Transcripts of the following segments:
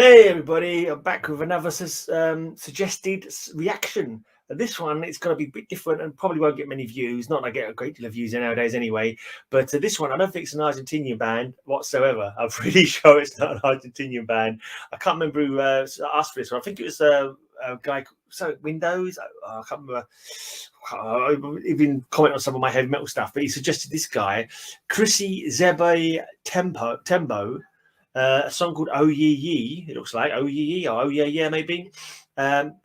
Hey everybody, I'm back with another suggested reaction. This one, it's going to be a bit different and probably won't get many views. Not that I get a great deal of views nowadays anyway. But this one, I don't think it's an Argentinian band whatsoever. I'm pretty sure it's not an Argentinian band. I can't remember who asked for this one. I think it was a guy, Windows. I can't remember. I've even comment on some of my heavy metal stuff, but he suggested this guy, Chrissy, Zebby, Tembo. A song called Oh Ye Ye, it looks like Oh Ye Ye or Oh Yeah Yeah maybe.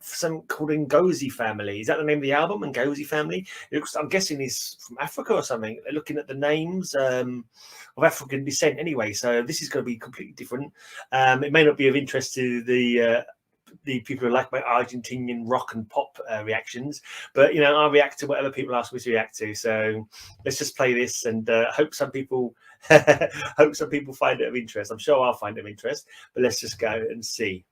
Some called Ngozi Family. Is that the name of the album? Ngozi Family. It looks, I'm guessing he's from Africa or something. Looking at the names of African descent anyway, so this is going to be completely different. It may not be of interest to the people who like my Argentinian rock and pop reactions, but you know, I'll react to whatever people ask me to react to. So let's just play this and hope some people hope some people find it of interest. I'm sure I'll find it of interest, but let's just go and see.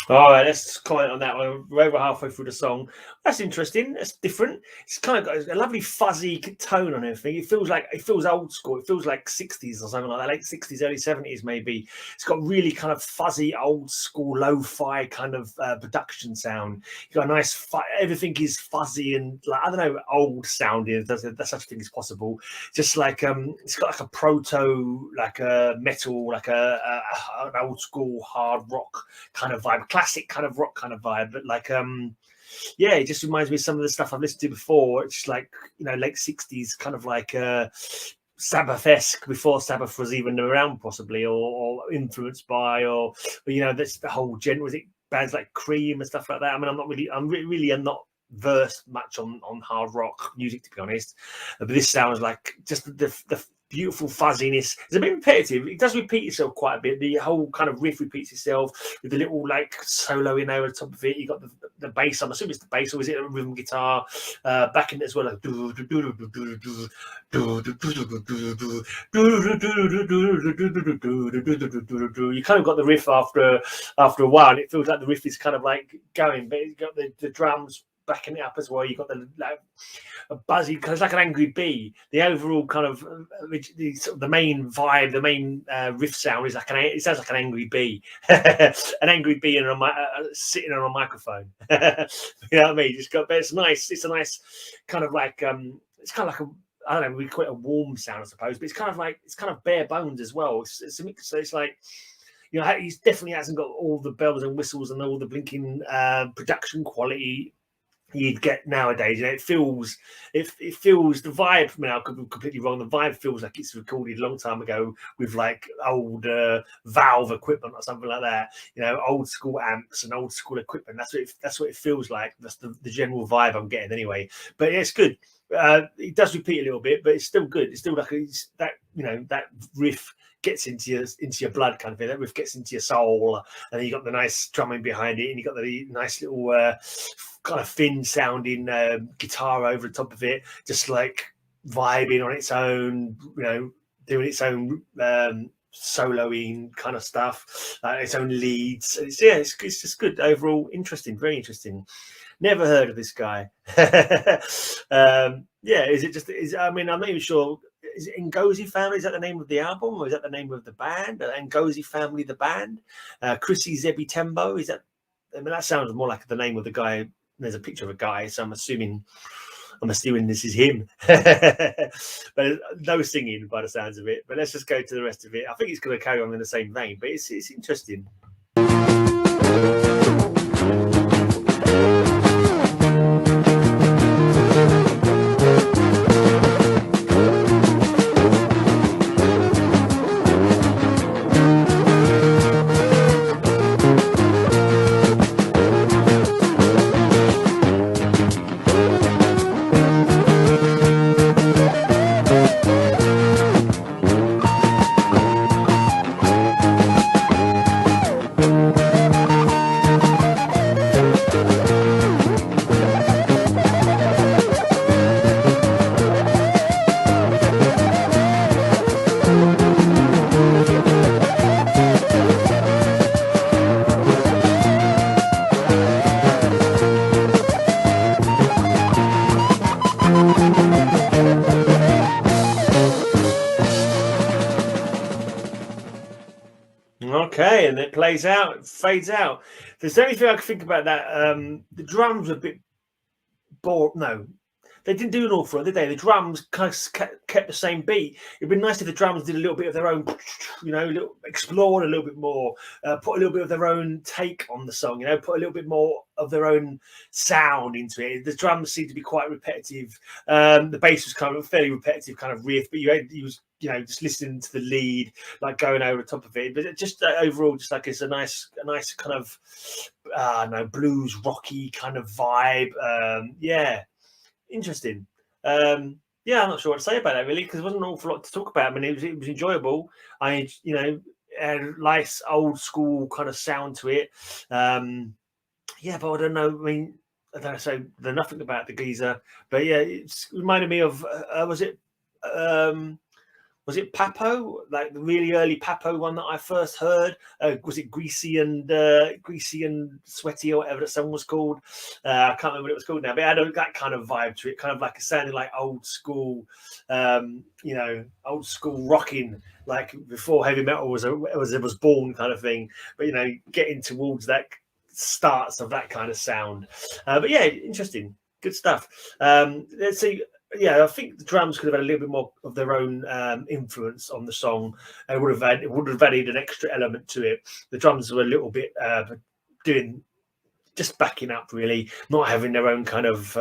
All right, let's comment on that one. We're over halfway through the song. That's interesting. That's different. It's kind of got a lovely fuzzy tone on everything. It feels old school. It feels like 60s or something like that, late 60s, early 70s maybe. It's got really kind of fuzzy, old school, lo-fi kind of production sound. You got a nice, everything is fuzzy and like, I don't know, old sounding. There's such a thing as possible. Just like it's got like a proto, like a metal, like an old school hard rock kind of vibe, classic kind of rock kind of vibe, but like yeah, it just reminds me of some of the stuff I've listened to before. It's like, you know, late 60s kind of like Sabbath-esque, before Sabbath was even around possibly, or influenced by, or you know, that's the whole genre. Was it bands like Cream and stuff like that? I mean, I'm not versed much on hard rock music, to be honest, but this sounds like just the beautiful fuzziness. It's a bit repetitive. It does repeat itself quite a bit. The whole kind of riff repeats itself with the little like solo in there on top of it. You got the bass. I'm assuming it's the bass, or is it a rhythm guitar back in it as well? Like, you kind of got the riff after a while, and it feels like the riff is kind of like going, but you got the drums backing it up as well. You got the like a buzzy, because it's like an angry bee. The overall kind of the main vibe, the main riff sound is like it sounds like an angry bee, an angry bee and sitting on a microphone. You know what I mean? But it's nice. It's a nice kind of like it's kind of like I don't know, we call it a warm sound, I suppose, but it's kind of bare bones as well. It's a mix, so it's like, you know, he definitely hasn't got all the bells and whistles and all the blinking production quality you'd get nowadays. It feels the vibe. I mean, I could be completely wrong. The vibe feels like it's recorded a long time ago with like old valve equipment or something like that. Old school amps and old school equipment. That's what it feels like. That's the general vibe I'm getting anyway. But yeah, it's good. It does repeat a little bit, but it's still good. It's still like that that riff gets into your blood kind of thing. That riff gets into your soul, and then you got the nice drumming behind it, and you got the nice little kind of thin sounding guitar over the top of it, just like vibing on its own, doing its own soloing kind of stuff, its own leads. It's just good overall. Interesting, very interesting. Never heard of this guy. I mean, I'm not even sure. Is it Ngozi Family? Is that the name of the album, or is that the name of the band? Ngozi Family, the band. Chrissy, Zebby, Tembo. Is that? I mean, that sounds more like the name of the guy. There's a picture of a guy, so I'm assuming this is him. But no singing by the sounds of it. But let's just go to the rest of it. I think it's going to carry on in the same vein, but it's interesting. Okay, and it plays out, it fades out. There's the only thing I can think about that. The drums are a bit bored. No, they didn't do an awful lot, did they? The drums kind of kept the same beat. It'd be nice if the drums did a little bit of their own, explored a little bit more, put a little bit of their own take on the song, put a little bit more of their own sound into it. The drums seem to be quite repetitive. The bass was kind of a fairly repetitive kind of riff, but you was just listening to the lead, like going over the top of it. But just overall, just like it's a nice kind of blues rocky kind of vibe. Interesting. I'm not sure what to say about that really, because there wasn't an awful lot to talk about. I mean, it was enjoyable. I had a nice old school kind of sound to it. But I don't know. I mean, I don't know. So there's nothing about the geezer, but yeah, it reminded me of was it Papo, like the really early Papo one that I first heard? Was it Greasy and Sweaty or whatever that song was called? I can't remember what it was called now, but it had that kind of vibe to it, kind of like it sounded like old school, old school rocking, like before heavy metal was born, kind of thing. But getting towards that starts of that kind of sound. But yeah, interesting, good stuff. Let's see. Yeah, I think the drums could have had a little bit more of their own influence on the song. It would have added an extra element to it. The drums were a little bit just backing up, really, not having their own kind of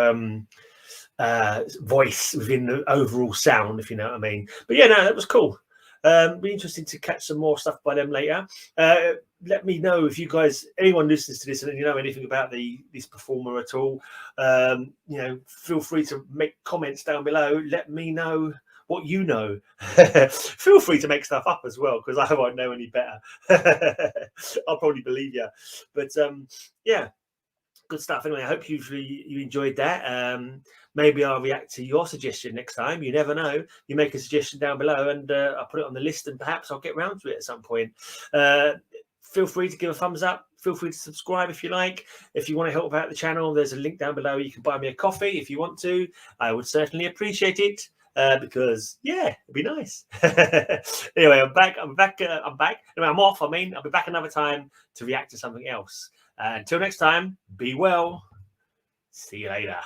voice within the overall sound, if you know what I mean. But yeah, no, that was cool. Be interesting to catch some more stuff by them later. Let me know if you guys, anyone listens to this and you know anything about this performer at all. Feel free to make comments down below. Let me know what you know. Feel free to make stuff up as well, because I won't know any better. I'll probably believe you. But good stuff. Anyway, I hope you enjoyed that. Maybe I'll react to your suggestion next time. You never know. You make a suggestion down below and I'll put it on the list, and perhaps I'll get round to it at some point. Feel free to give a thumbs up. Feel free to subscribe if you like. If you want to help out the channel, there's a link down below. You can buy me a coffee if you want to. I would certainly appreciate it. Because it'd be nice. Anyway, I'm back. Anyway, I'm off. I'll be back another time to react to something else. Until next time, be well. See you later.